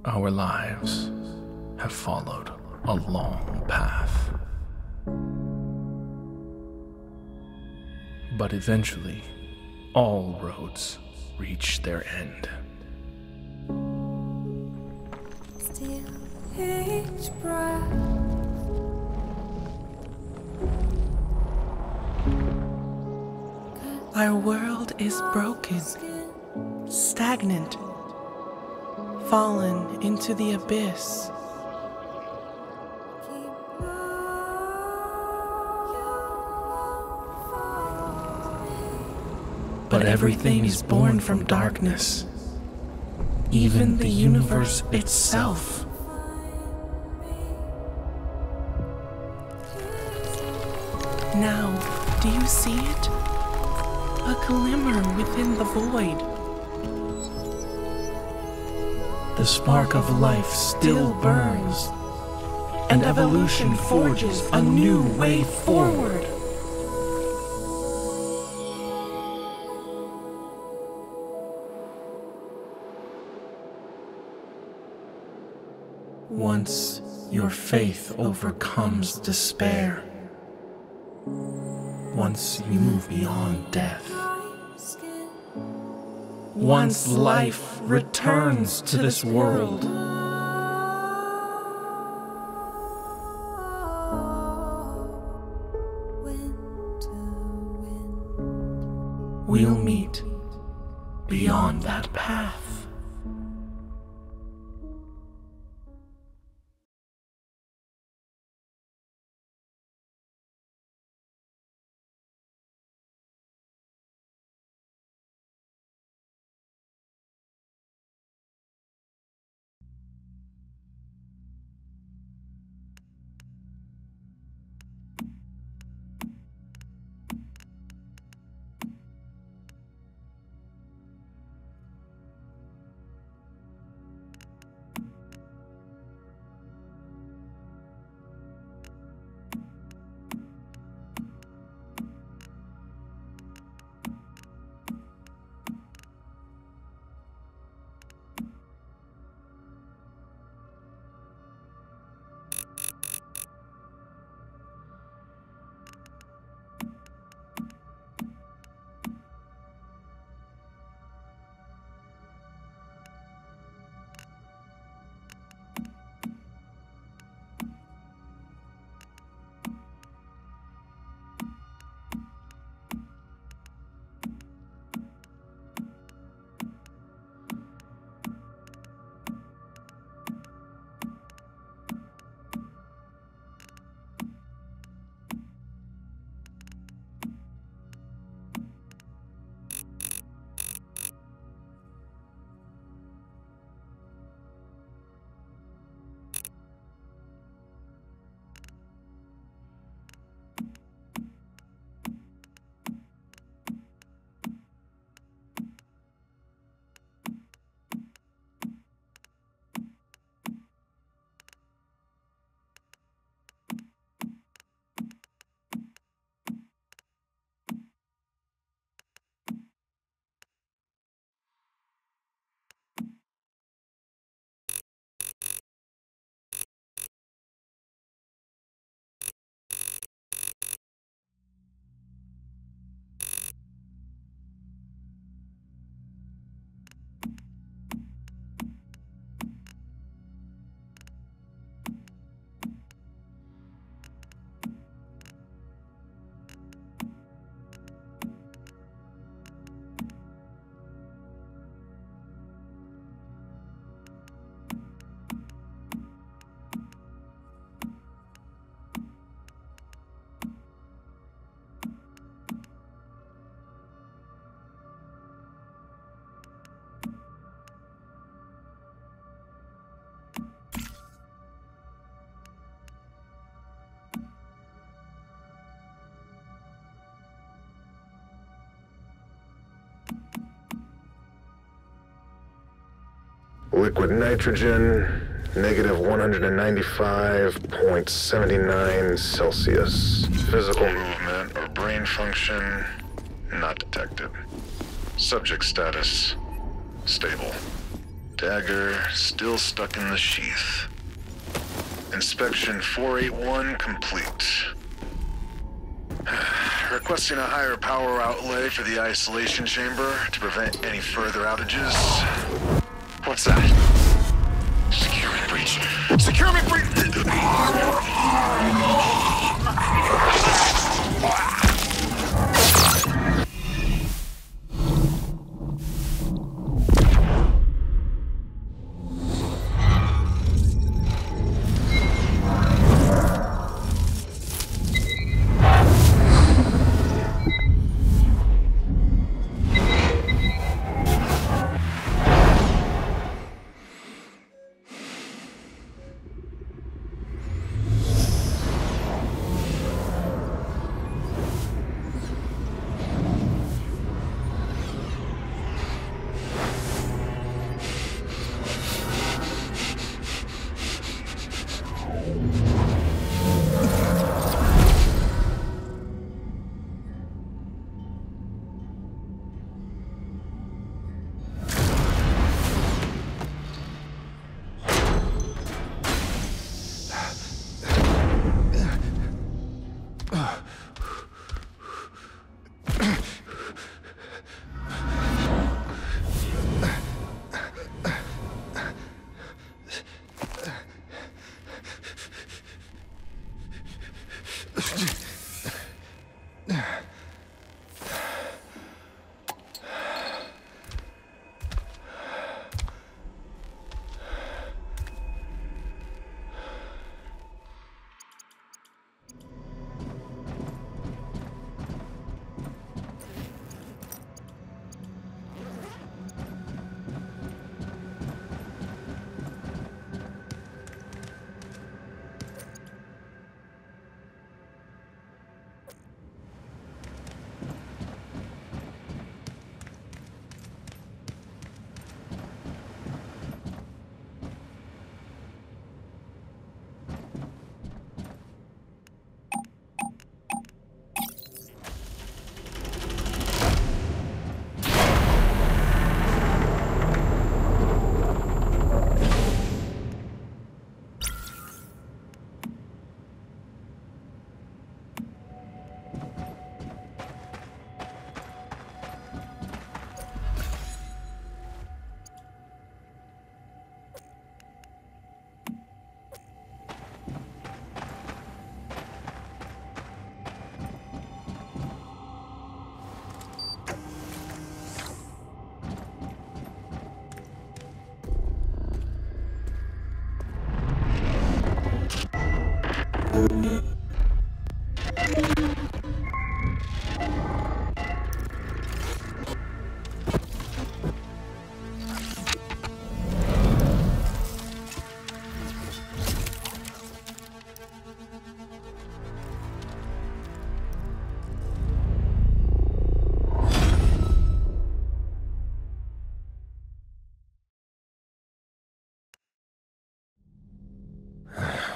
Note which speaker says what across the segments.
Speaker 1: Our lives have followed a long path. But eventually, all roads reach their end.
Speaker 2: Still each breath.
Speaker 3: Our world is broken, stagnant, fallen into the abyss. But everything is born from darkness, even the universe itself. Now, do you see it? A glimmer within the void. The spark of life still burns, and evolution forges a new way forward. Once your faith overcomes despair, once you move beyond death, once life returns to this world, we'll meet beyond that path.
Speaker 4: Liquid nitrogen, negative 195.79 Celsius. Physical movement or brain function, not detected. Subject status, stable. Dagger still stuck in the sheath. Inspection 481 complete. Requesting a higher power outlay for the isolation chamber to prevent any further outages. What's that? Security breach. Security breach!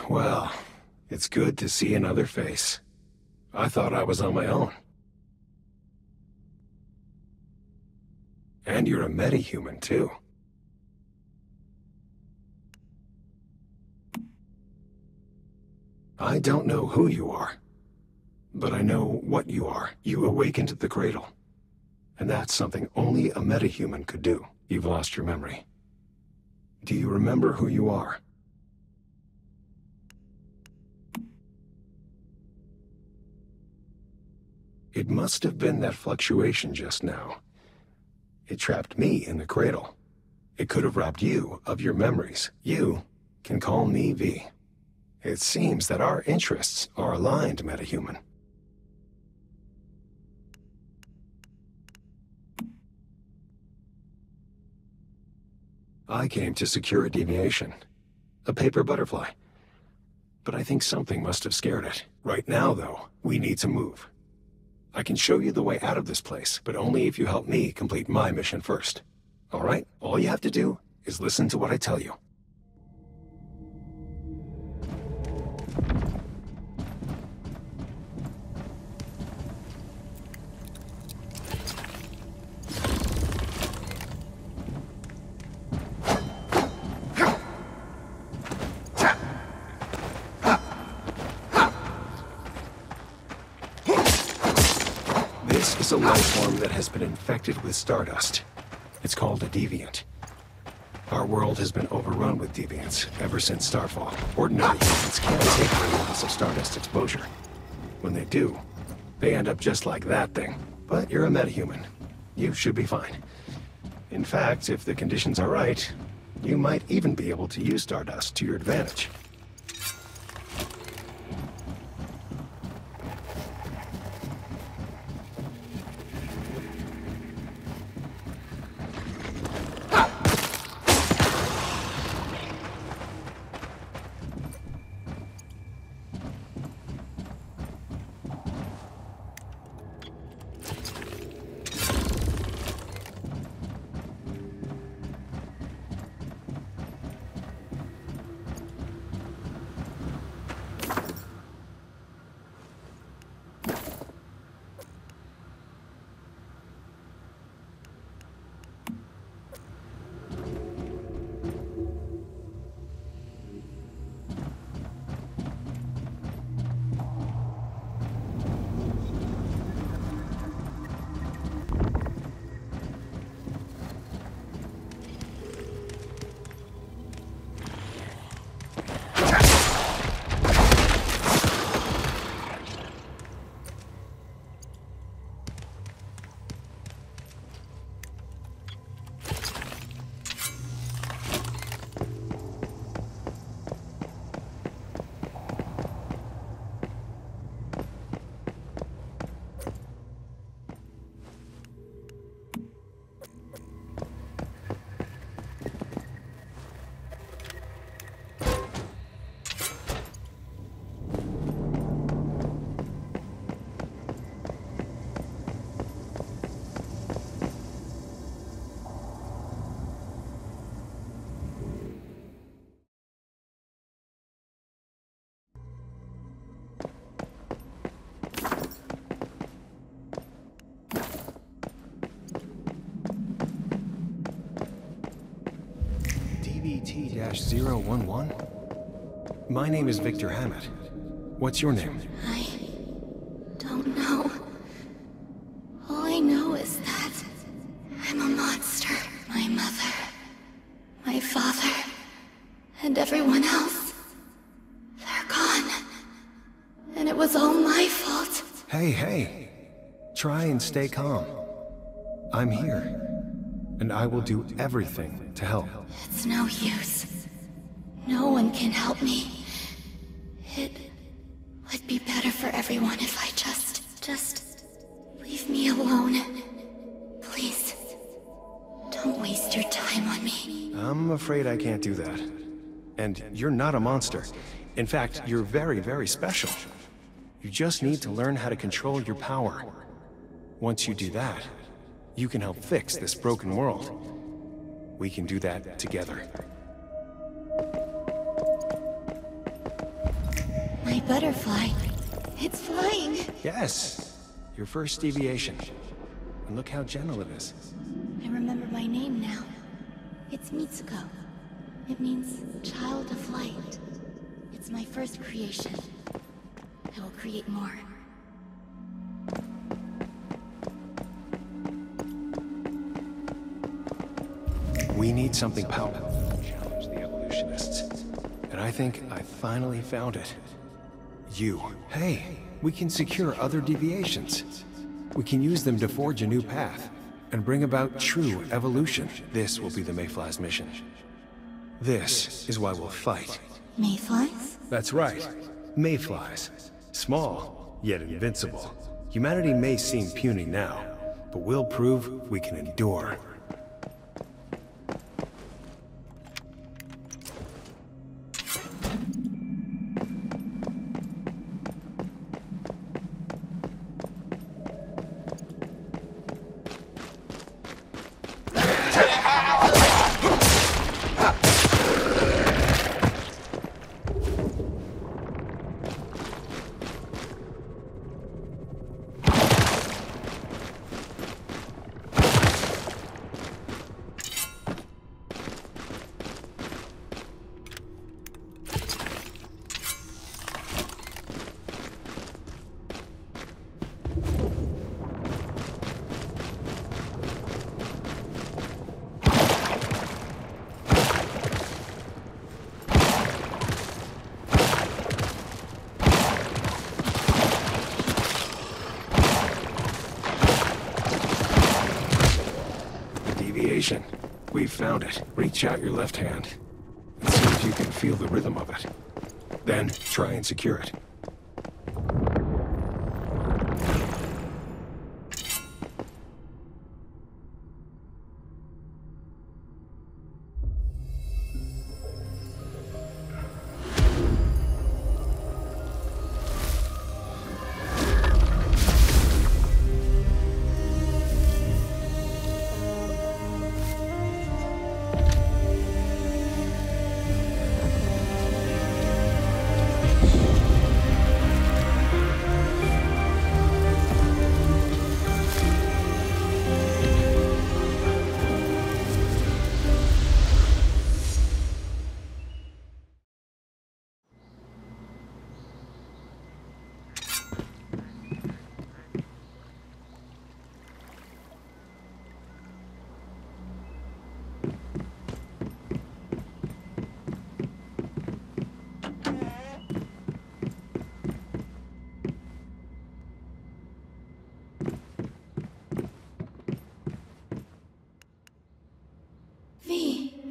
Speaker 5: Well, it's good to see another face. I thought I was on my own. And you're a metahuman, too. I don't know who you are, but I know what you are. You awakened the cradle. And that's something only a metahuman could do. You've lost your memory. Do you remember who you are? It must have been that fluctuation just now. It trapped me in the cradle. It could have robbed you of your memories. You can call me V. It seems that our interests are aligned, metahuman. I came to secure a deviation. A paper butterfly. But I think something must have scared it. Right now, though, we need to move. I can show you the way out of this place, but only if you help me complete my mission first. All right? All you have to do is listen to what I tell you. is a life form that has been infected with stardust. It's called a deviant. Our world has been overrun with deviants ever since Starfall. Ordinary humans can't take the loss of stardust exposure. When they do, they end up just like that thing. But you're a metahuman. You should be fine. In fact, if the conditions are right, you might even be able to use stardust to your advantage. DBT-011? My name is Victor Hammett. What's your name?
Speaker 2: I don't know. All I know is that I'm a monster. My mother, my father, and everyone else. They're gone. And it was all my fault.
Speaker 5: Hey. Try and stay calm. I'm here. And I will do everything to help.
Speaker 2: It's no use. No one can help me. It would be better for everyone if I just leave me alone. Please, don't waste your time on me.
Speaker 5: I'm afraid I can't do that. And you're not a monster. In fact, you're very, very special. You just need to learn how to control your power. Once you do that, you can help fix this broken world. We can do that together.
Speaker 2: My butterfly, it's flying.
Speaker 5: Yes, your first deviation. And look how gentle it is.
Speaker 2: I remember my name now. It's Mitsuko. It means child of light. It's my first creation. I will create more.
Speaker 5: We need something powerful to challenge the evolutionists. And I think I finally found it. You. Hey, we can secure other deviations. We can use them to forge a new path and bring about true evolution. This will be the Mayfly's mission. This is why we'll fight.
Speaker 2: Mayflies?
Speaker 5: That's right. Mayflies. Small, yet invincible. Humanity may seem puny now, but we'll prove we can endure. deviation. We've found it. Reach out your left hand and see if you can feel the rhythm of it. Then try and secure it.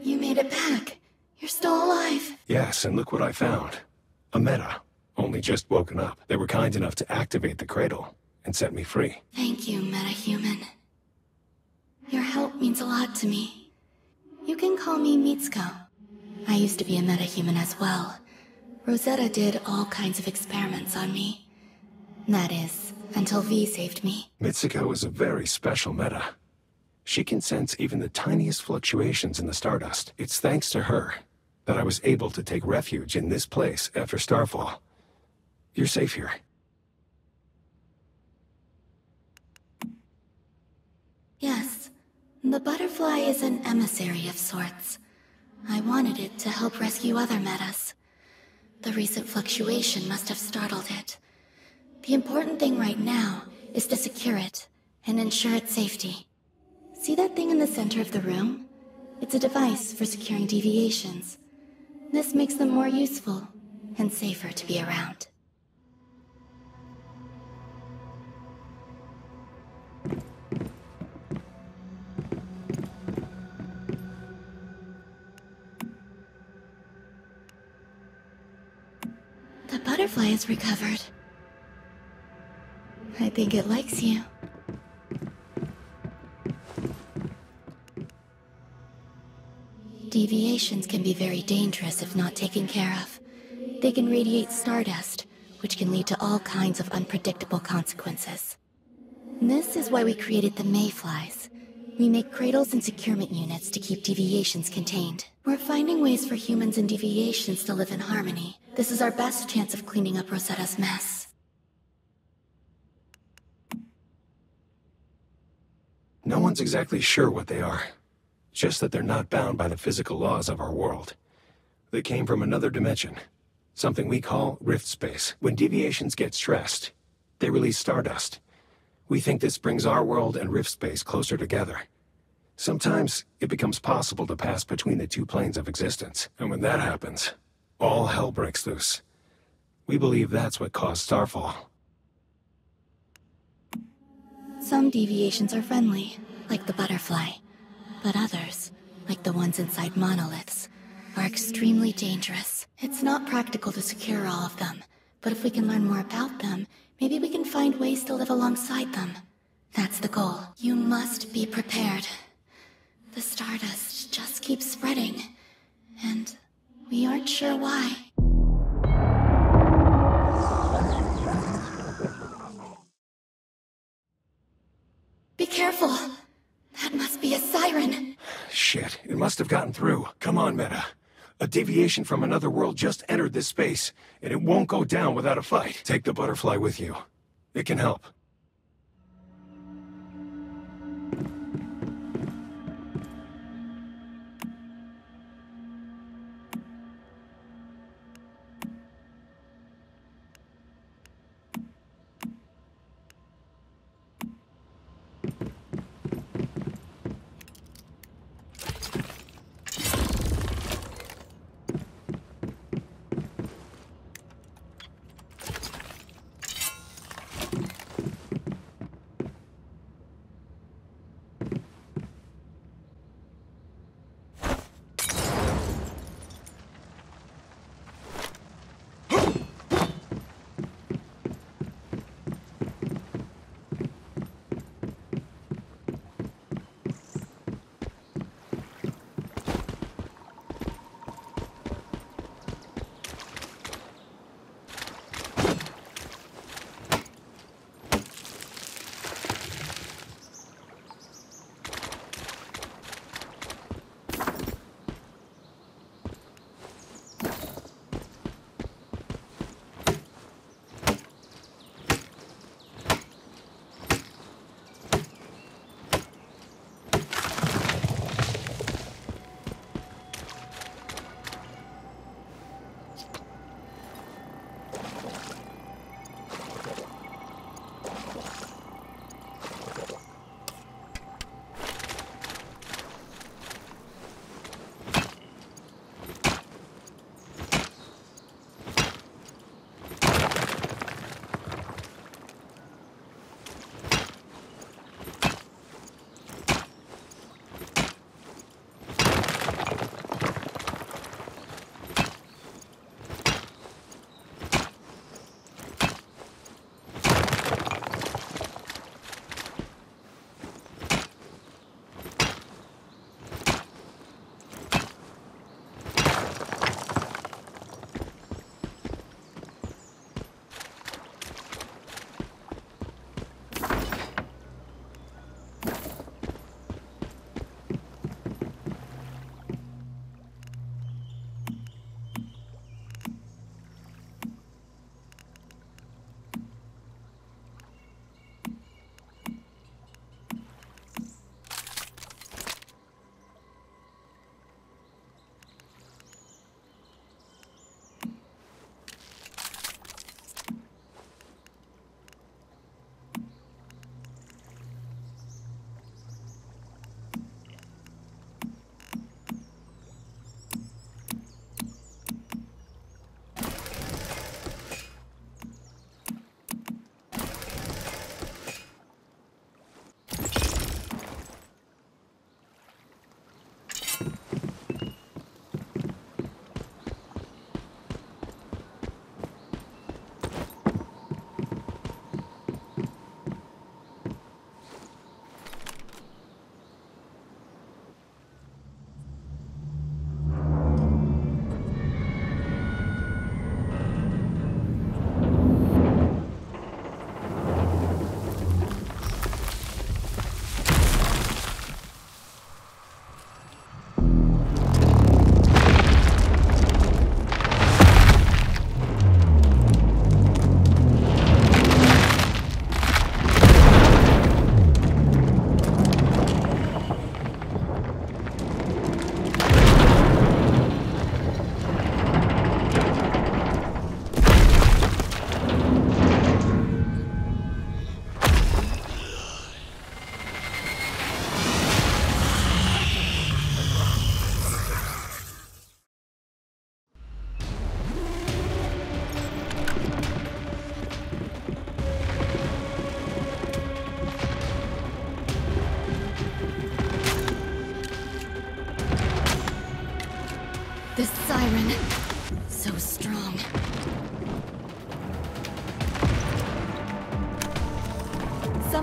Speaker 2: You made it back. You're still alive.
Speaker 5: Yes, and look what I found. A meta. Only just woken up. They were kind enough to activate the cradle and set me free.
Speaker 2: Thank you, metahuman. Your help means a lot to me. You can call me Mitsuko. I used to be a metahuman as well. Rosetta did all kinds of experiments on me. That is, until V saved me.
Speaker 5: Mitsuko is a very special meta. She can sense even the tiniest fluctuations in the stardust. It's thanks to her that I was able to take refuge in this place after Starfall. You're safe here.
Speaker 2: Yes. The butterfly is an emissary of sorts. I wanted it to help rescue other metas. The recent fluctuation must have startled it. The important thing right now is to secure it and ensure its safety. See that thing in the center of the room? It's a device for securing deviations. This makes them more useful and safer to be around. The butterfly is recovered. I think it likes you. Deviations can be very dangerous if not taken care of. They can radiate stardust, which can lead to all kinds of unpredictable consequences. This is why we created the mayflies. We make cradles and securement units to keep deviations contained. We're finding ways for humans and deviations to live in harmony. This is our best chance of cleaning up Rosetta's mess.
Speaker 5: No one's exactly sure what they are. Just that they're not bound by the physical laws of our world. They came from another dimension, something we call rift space. When deviations get stressed, they release stardust. We think this brings our world and rift space closer together. Sometimes it becomes possible to pass between the two planes of existence, and when that happens, all hell breaks loose. We believe that's what caused Starfall.
Speaker 2: Some deviations are friendly, like the butterfly. But others, like the ones inside monoliths, are extremely dangerous. It's not practical to secure all of them, but if we can learn more about them, maybe we can find ways to live alongside them. That's the goal. You must be prepared. The stardust just keeps spreading, and we aren't sure why. Be careful! That must be a siren.
Speaker 5: Shit, it must have gotten through. Come on, Meta. A deviation from another world just entered this space, and it won't go down without a fight. Take the butterfly with you. It can help.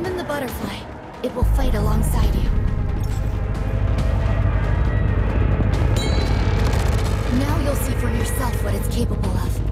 Speaker 2: Summon the butterfly. It will fight alongside you. Now you'll see for yourself what it's capable of.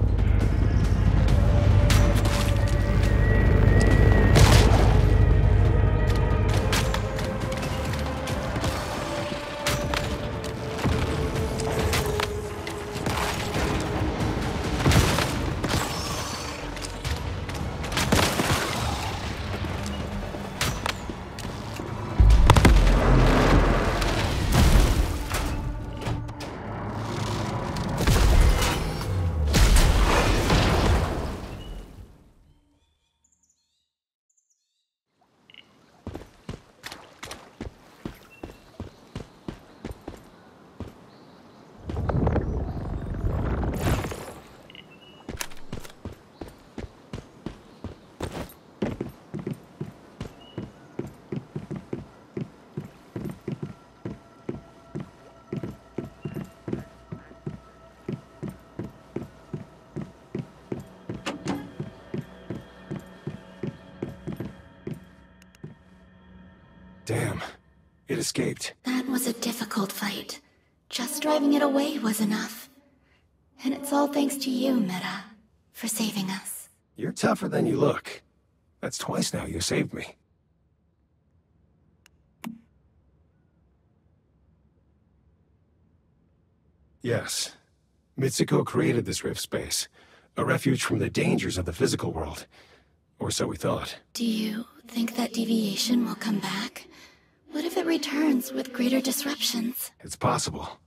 Speaker 5: Damn. It escaped.
Speaker 2: That was a difficult fight. Just driving it away was enough. And it's all thanks to you, Meta, for saving us.
Speaker 5: You're tougher than you look. That's twice now you saved me. Yes. Mitsuko created this rift space. A refuge from the dangers of the physical world. Or so we thought.
Speaker 2: Do you think that deviation will come back? What if it returns with greater disruptions?
Speaker 5: It's possible.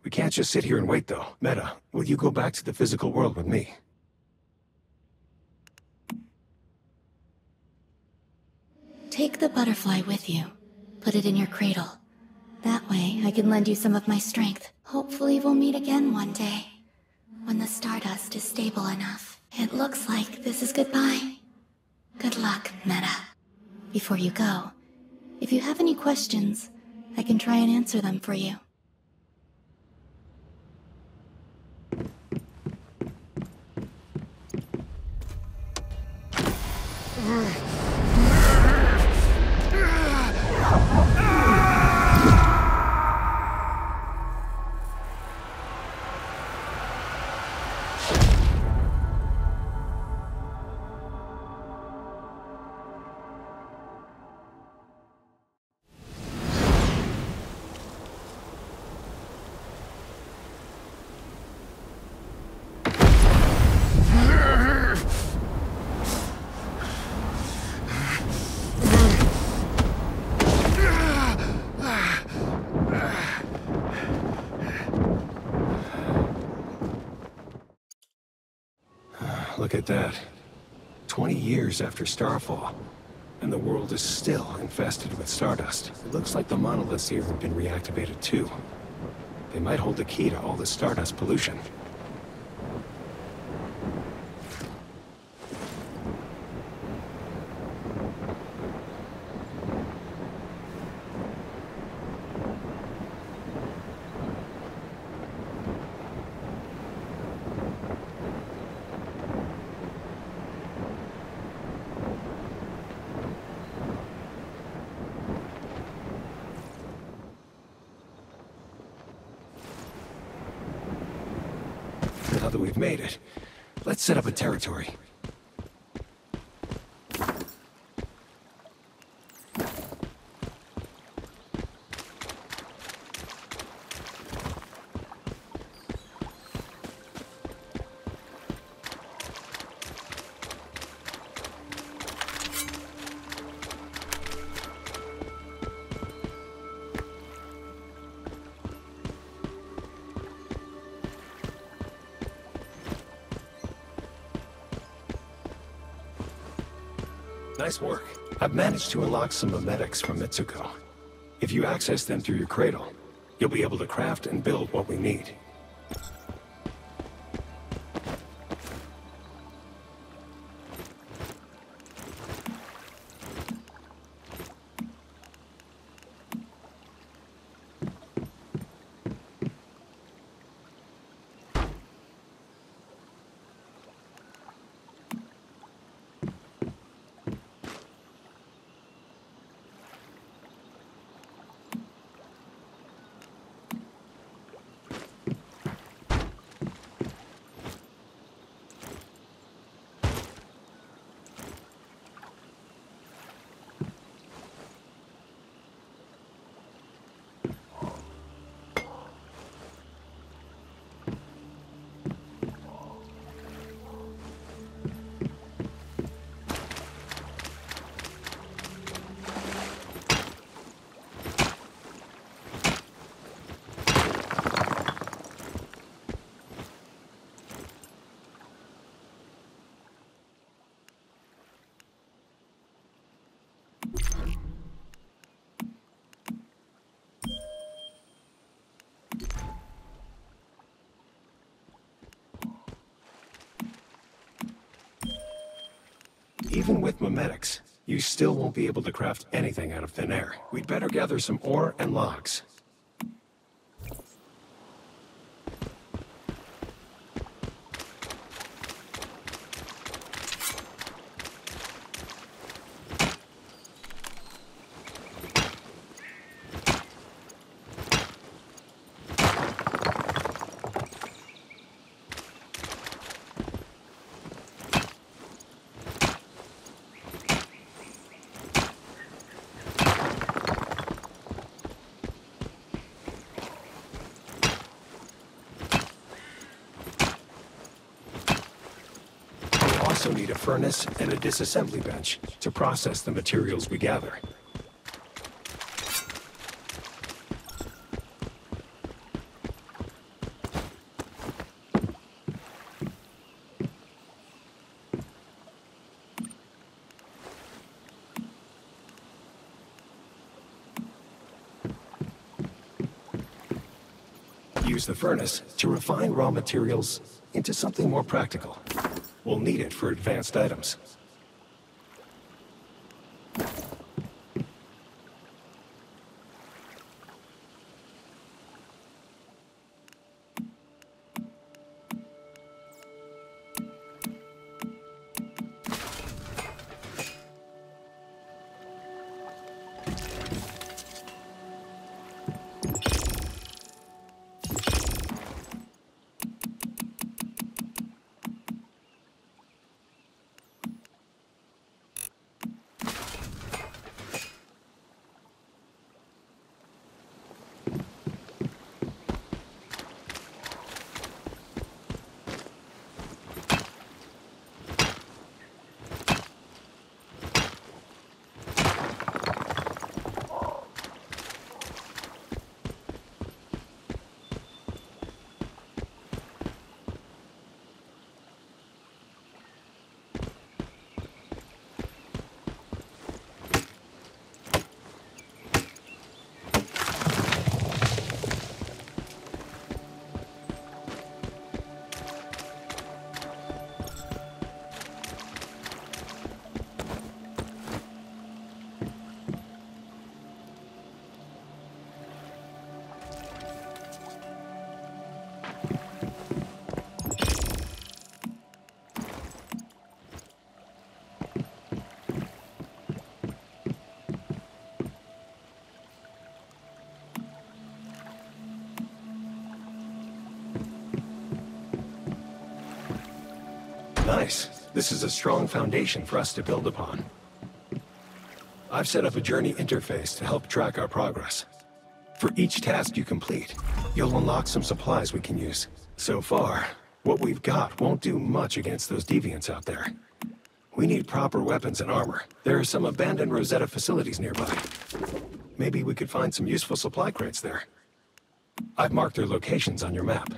Speaker 5: We can't just sit here and wait, though. Meta, will you go back to the physical world with me?
Speaker 2: Take the butterfly with you. Put it in your cradle. That way, I can lend you some of my strength. Hopefully we'll meet again one day. When the stardust is stable enough. It looks like this is goodbye. Good luck, Meta. Before you go, if you have any questions, I can try and answer them for you.
Speaker 5: Look at that. 20 years after Starfall, and the world is still infested with stardust. It looks like the monoliths here have been reactivated too. They might hold the key to all the stardust pollution. Now that we've made it, let's set up a territory. Nice work. I've managed to unlock some memetics from Mitsuko. If you access them through your cradle, you'll be able to craft and build what we need. even with memetics, you still won't be able to craft anything out of thin air. We'd better gather some ore and logs. We also need a furnace and a disassembly bench to process the materials we gather. Use the furnace to refine raw materials into something more practical. We'll need it for advanced items. Nice. This is a strong foundation for us to build upon. I've set up a journey interface to help track our progress. For each task you complete, you'll unlock some supplies we can use. So far, what we've got won't do much against those deviants out there. We need proper weapons and armor. There are some abandoned Rosetta facilities nearby. Maybe we could find some useful supply crates there. I've marked their locations on your map.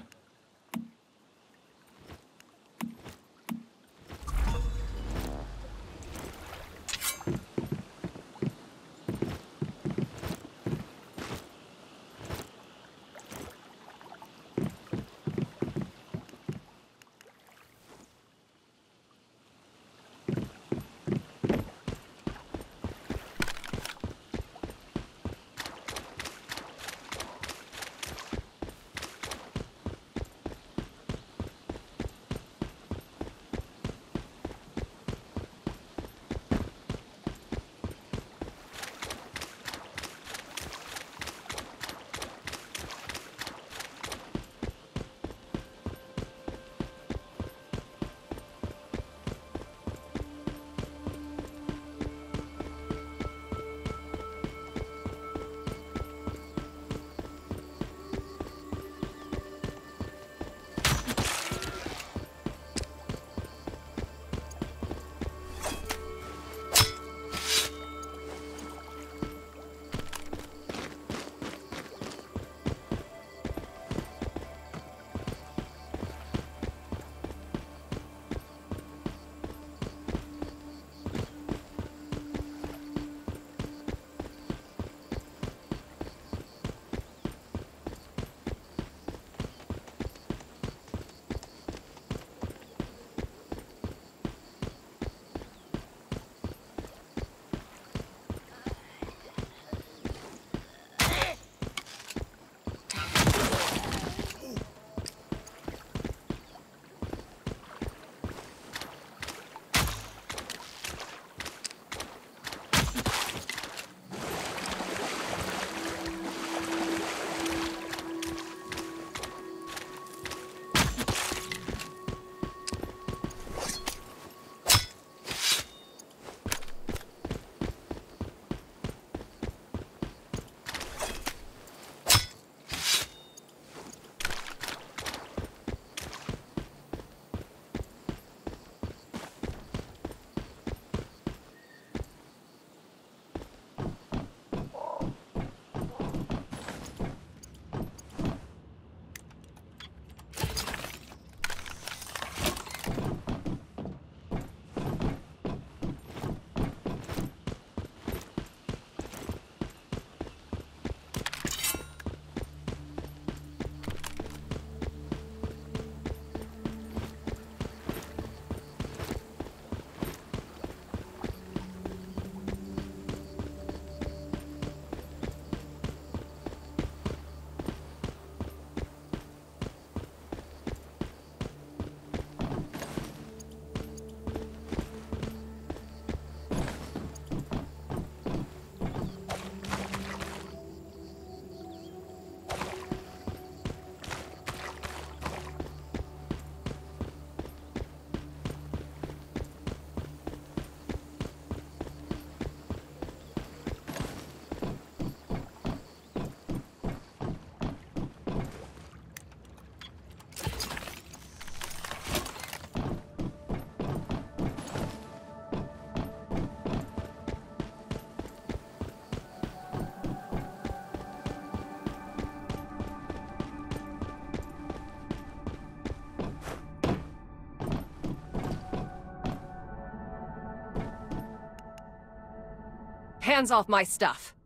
Speaker 6: Hands off my stuff!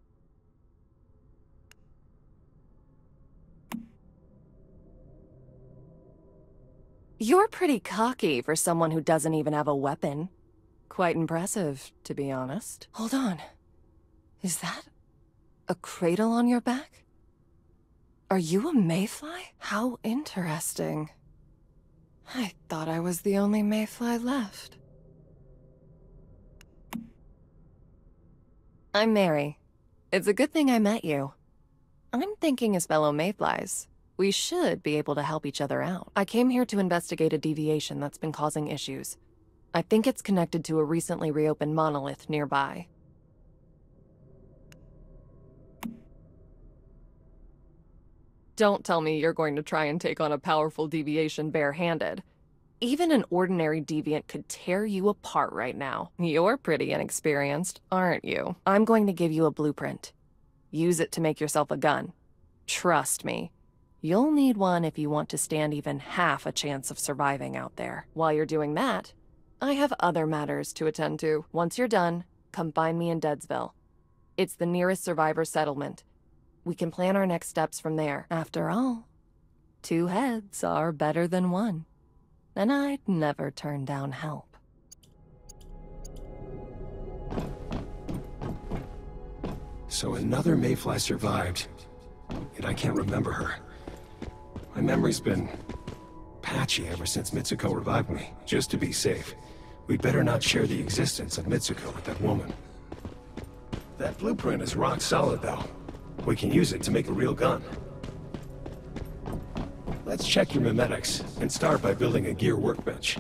Speaker 6: You're pretty cocky for someone who doesn't even have a weapon. Quite impressive, to be honest. Hold on. Is that a cradle on your back? Are you a mayfly? How interesting. I thought I was the only mayfly left. I'm Mary. It's a good thing I met you. I'm thinking as fellow mayflies, we should be able to help each other out. I came here to investigate a deviation that's been causing issues. I think it's connected to a recently reopened monolith nearby. Don't tell me you're going to try and take on a powerful deviation barehanded. Even an ordinary deviant could tear you apart right now. You're pretty inexperienced, aren't you? I'm going to give you a blueprint. Use it to make yourself a gun. Trust me. You'll need one if you want to stand even half a chance of surviving out there. While you're doing that, I have other matters to attend to. Once you're done, come find me in Deadsville. It's the nearest survivor settlement. We can plan our next steps from there. After all, 2 heads are better than 1. And I'd never turn down help.
Speaker 5: So another mayfly survived, yet I can't remember her. My memory's been patchy ever since Mitsuko revived me. Just to be safe, we'd better not share the existence of Mitsuko with that woman. That blueprint is rock solid, though. We can use it to make a real gun. Let's check your memetics, and start by building a gear workbench.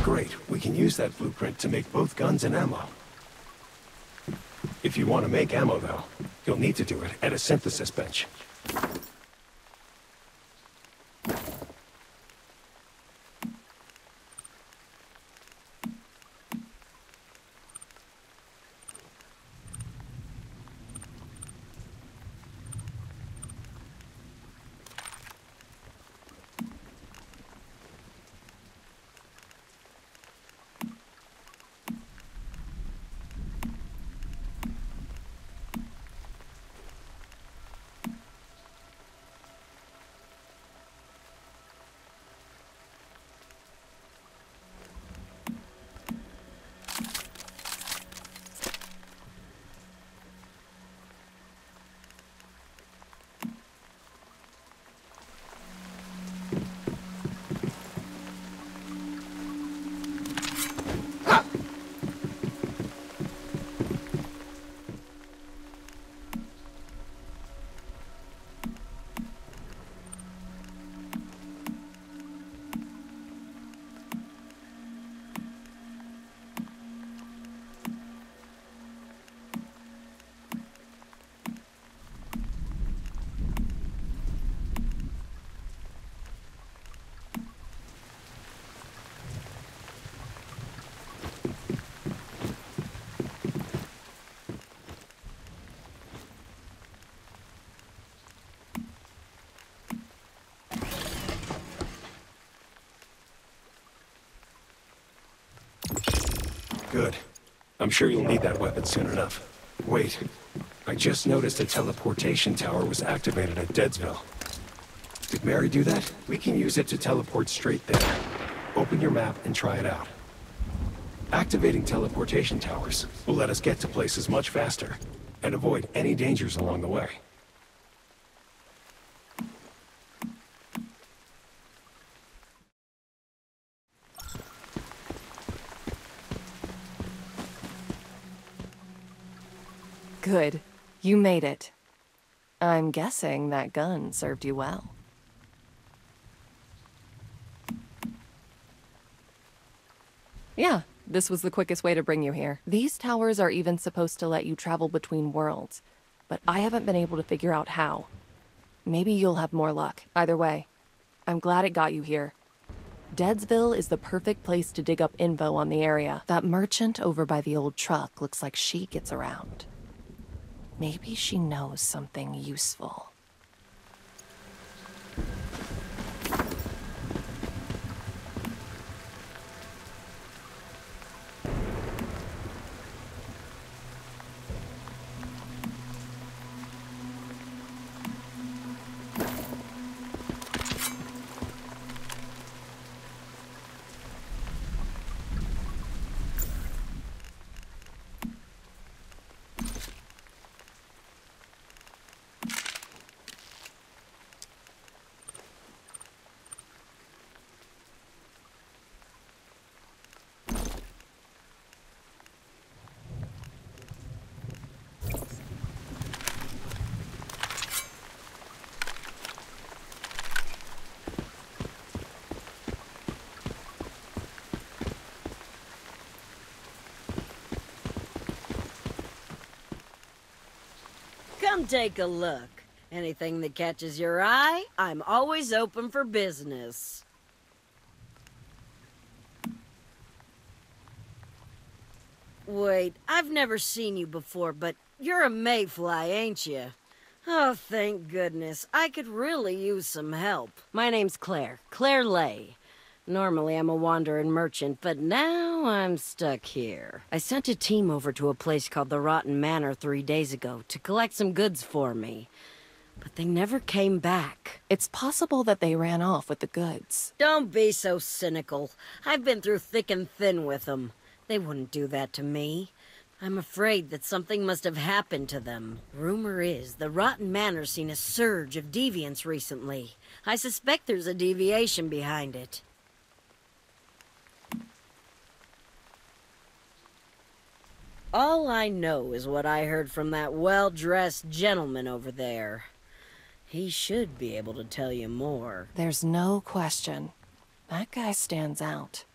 Speaker 5: Great, we can use that blueprint to make both guns and ammo. If you want to make ammo, though, you'll need to do it at a synthesis bench. Good. I'm sure you'll need that weapon soon enough. Wait. I just noticed a teleportation tower was activated at Deadsville. Did Mary do that? We can use it to teleport straight there. Open your map and try it out. Activating teleportation towers will let us get to places much faster and avoid any dangers along the way.
Speaker 6: Good. You made it. I'm guessing that gun served you well. Yeah, this was the quickest way to bring you here. These towers are even supposed to let you travel between worlds, but I haven't been able to figure out how. Maybe you'll have more luck. Either way, I'm glad it got you here. Deadsville is the perfect place to dig up info on the area. That merchant over by the old truck looks like she gets around. Maybe she knows something useful.
Speaker 7: Come take a look. Anything that catches your eye, I'm always open for business. Wait, I've never seen you before, but you're a mayfly, ain't you? Oh, thank goodness. I could really use some help. My name's Claire Lay. Normally I'm a wandering merchant, but now I'm stuck here. I sent a team over to a place called the Rotten Manor 3 days ago to collect some goods for me. But they never came back.
Speaker 6: It's possible that they ran off with the goods.
Speaker 7: Don't be so cynical. I've been through thick and thin with them. They wouldn't do that to me. I'm afraid that something must have happened to them. Rumor is the Rotten Manor's seen a surge of deviants recently. I suspect there's a deviation behind it. All I know is what I heard from that well-dressed gentleman over there. He should be able to tell you more.
Speaker 6: There's no question. That guy stands out.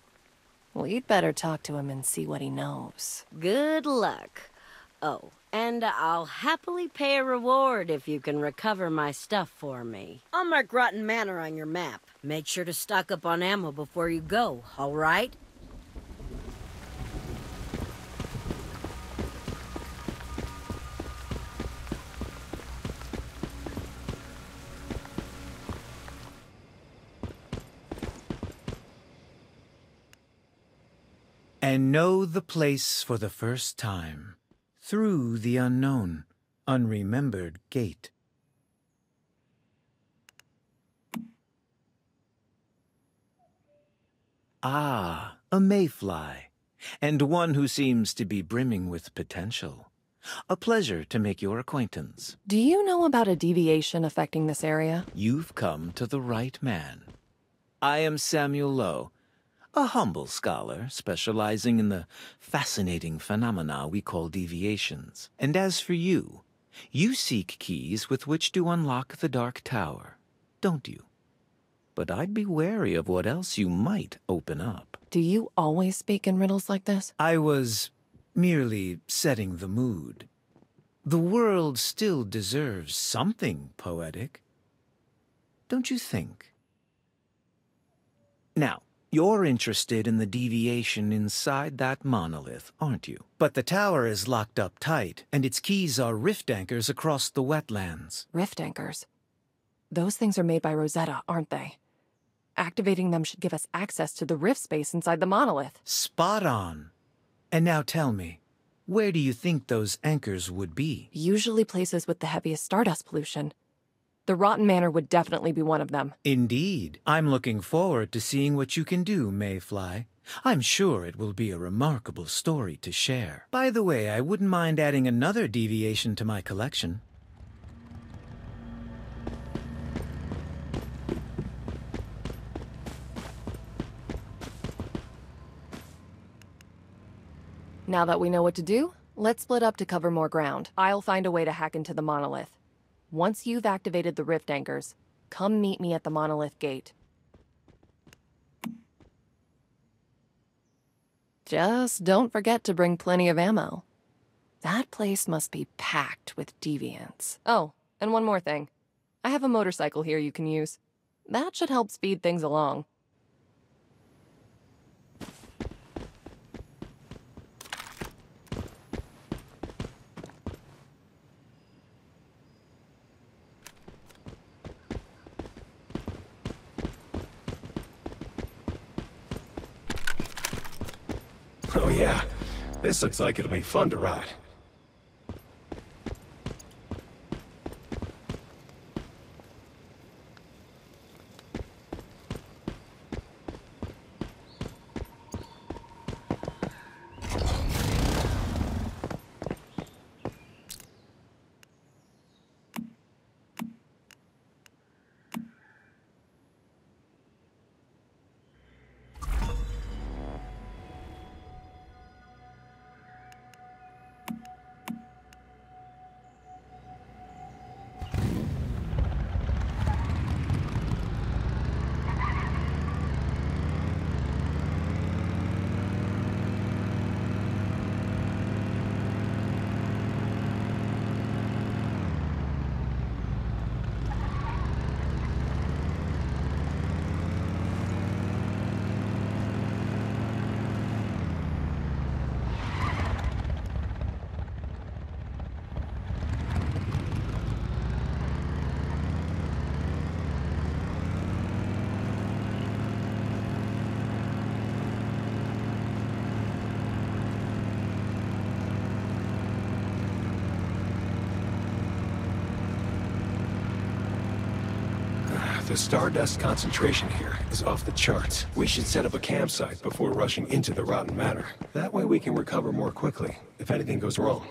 Speaker 6: We'd better talk to him and see what he knows.
Speaker 7: Good luck. Oh, and I'll happily pay a reward if you can recover my stuff for me. I'll mark Rotten Manor on your map. Make sure to stock up on ammo before you go, all right?
Speaker 8: And know the place for the first time, through the unknown, unremembered gate. Ah, a mayfly, and one who seems to be brimming with potential. A pleasure to make your acquaintance.
Speaker 6: Do you know about a deviation affecting this area?
Speaker 8: You've come to the right man. I am Samuel Lowe, a humble scholar specializing in the fascinating phenomena we call deviations. And as for you, you seek keys with which to unlock the Dark Tower, don't you? But I'd be wary of what else you might open up.
Speaker 6: Do you always speak in riddles like this?
Speaker 8: I was merely setting the mood. The world still deserves something poetic, don't you think? Now, you're interested in the deviation inside that monolith, aren't you? But the tower is locked up tight, and its keys are rift anchors across the wetlands.
Speaker 6: Rift anchors? Those things are made by Rosetta, aren't they? Activating them should give us access to the rift space inside the monolith.
Speaker 8: Spot on. And now tell me, where do you think those anchors would be?
Speaker 6: Usually places with the heaviest stardust pollution. The Rotten Manor would definitely be one of them.
Speaker 8: Indeed. I'm looking forward to seeing what you can do, Mayfly. I'm sure it will be a remarkable story to share. By the way, I wouldn't mind adding another deviation to my collection.
Speaker 6: Now that we know what to do, let's split up to cover more ground. I'll find a way to hack into the monolith. Once you've activated the rift anchors, come meet me at the monolith gate. Just don't forget to bring plenty of ammo. That place must be packed with deviants. Oh, and one more thing. I have a motorcycle here you can use. That should help speed things along.
Speaker 5: Oh yeah, this looks like it'll be fun to ride. The stardust concentration here is off the charts. We should set up a campsite before rushing into the Rotten Manor. That way we can recover more quickly if anything goes wrong.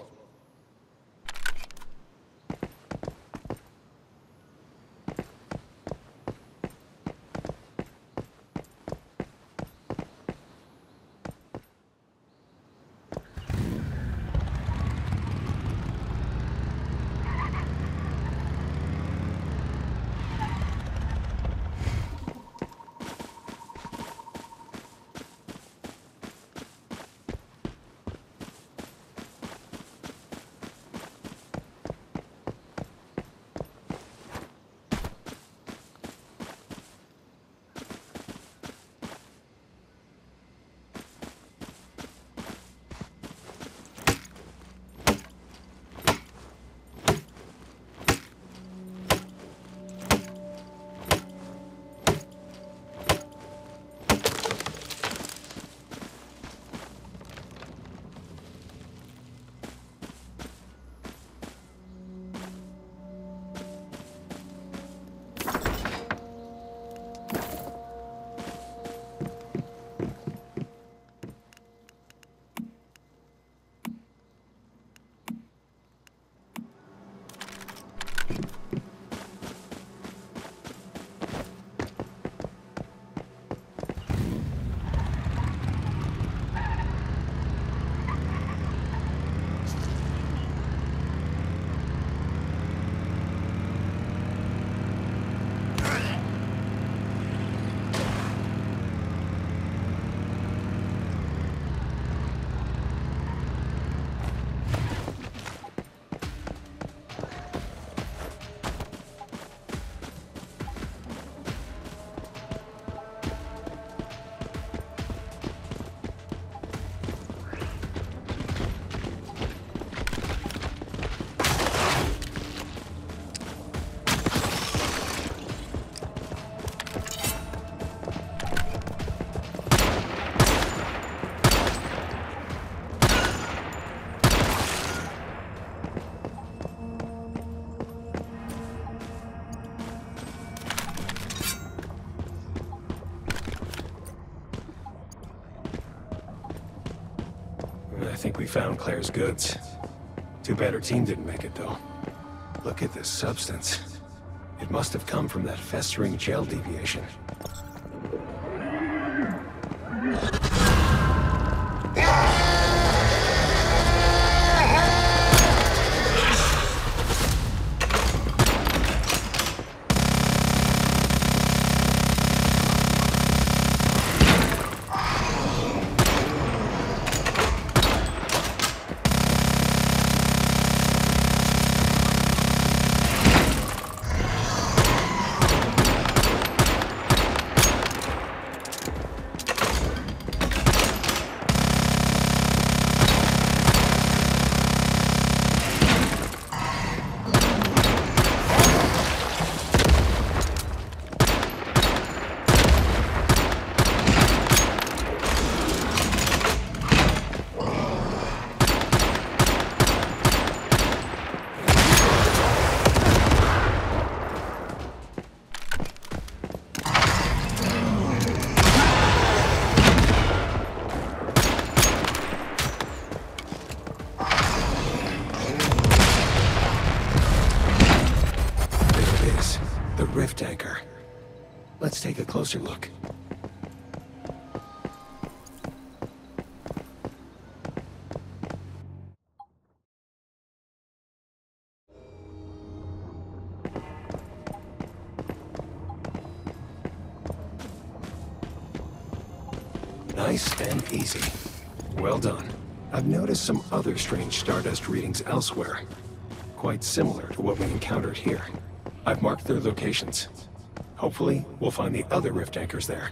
Speaker 5: I think we found Claire's goods. Too bad her team didn't make it, though. Look at this substance. It must have come from that festering gel deviation. Rift anchor. Let's take a closer look. Nice and easy. Well done. I've noticed some other strange Stardust readings elsewhere. Quite similar to what we encountered here. I've marked their locations. Hopefully, we'll find the other rift anchors there.